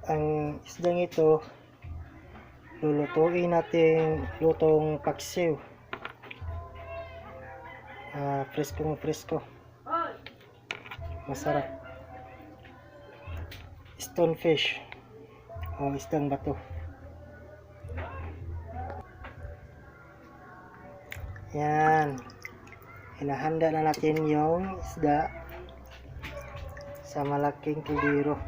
Ang isdang ito lulutuin natin lutong paksiw. Presko masarap. Stonefish o isdang bato. Yan, hinahanda na natin yung isda sa malaking kaldero.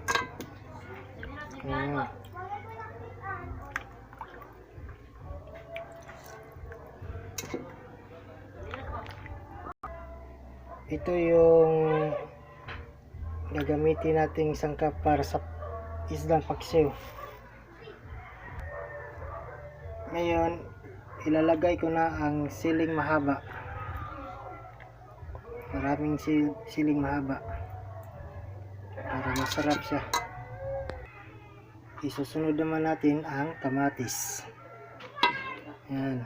Ito yung gagamitin nating sangkap para sa isdang paksiw. Ngayon, ilalagay ko na ang siling mahaba. Maraming siling mahaba para masarap siya. Isusunod naman natin ang kamatis. Yan.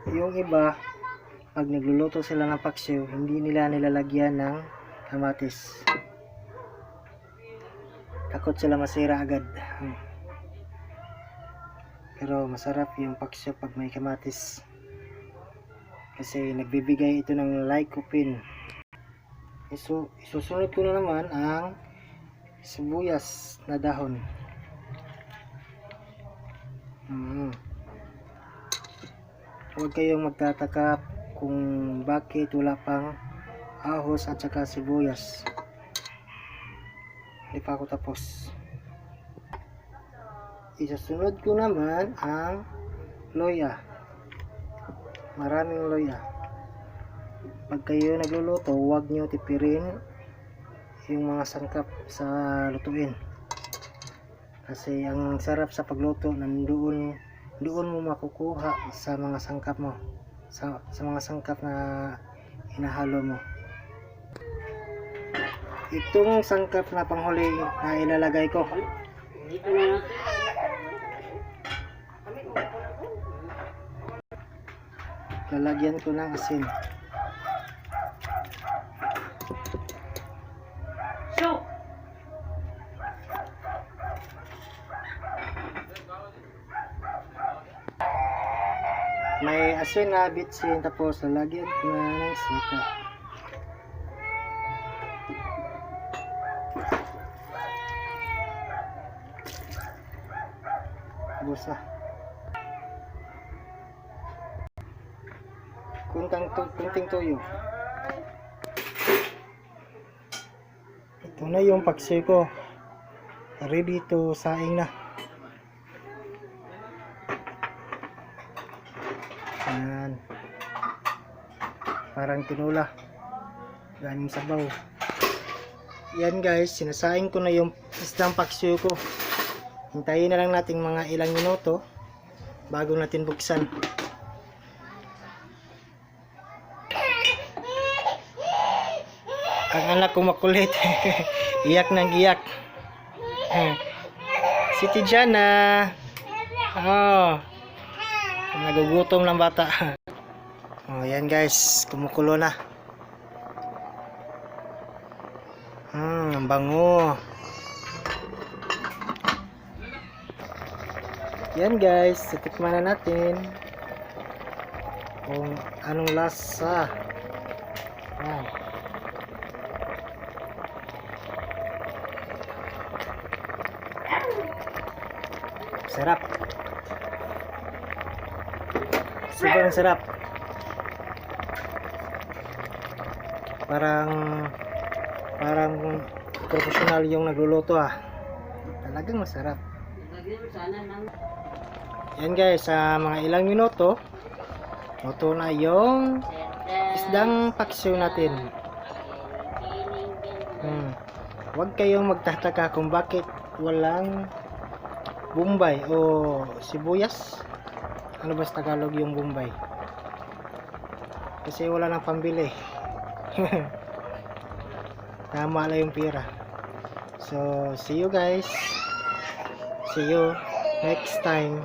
Yung iba, pag nagluluto sila ng paksiw, hindi nila nilalagyan ng kamatis. Takot sila masira agad. Pero masarap yung paksiw pag may kamatis. Kasi nagbibigay ito ng lycopene. Isusunod ko na naman ang sibuyas na dahon. Huwag kayong magtataka kung bakit wala pang ahos at saka sibuyas. Hindi pa ako tapos. Isusunod ko naman ang loya. Maraming loya. Pag kayo nagluluto, huwag nyo tipirin yung mga sangkap sa lutuin. Kasi ang sarap sa pagluto doon mo makukuha sa mga sangkap mo, sa mga sangkap na hinahalo mo. Itong sangkap na panghuli na ilalagay ko, lalagyan ko ng asin. May asin na bitsin, tapos lalagyan ko na ng sika. Busa. Kunting tuyo. Ito na yung paksiw ko. Ready to saing na. Yan. Parang tinula. Galing sabaw. Yan guys, sinasaing ko na yung isdang paksiw ko. Hintayin na lang natin mga ilang minuto bago natin buksan. Ang anak ko makulit. Iyak nang iyak. Si Tijana. Oh. Nagugutom ng bata. Oh, yan guys, kumukulo na. Ang bango. Yan guys, titikman na natin kung anong lasa. Sarap. Sobrang sarap. Parang professional yung nagluluto Talagang masarap. Yan guys, sa mga ilang minuto luto na yung isdang paksiw natin. Huwag kayong magtataka kung bakit walang bombay o sibuyas. Ano ba sa Tagalog yung bombay? Kasi wala nang pambili. Tama lang yung pera. So, see you guys. See you next time.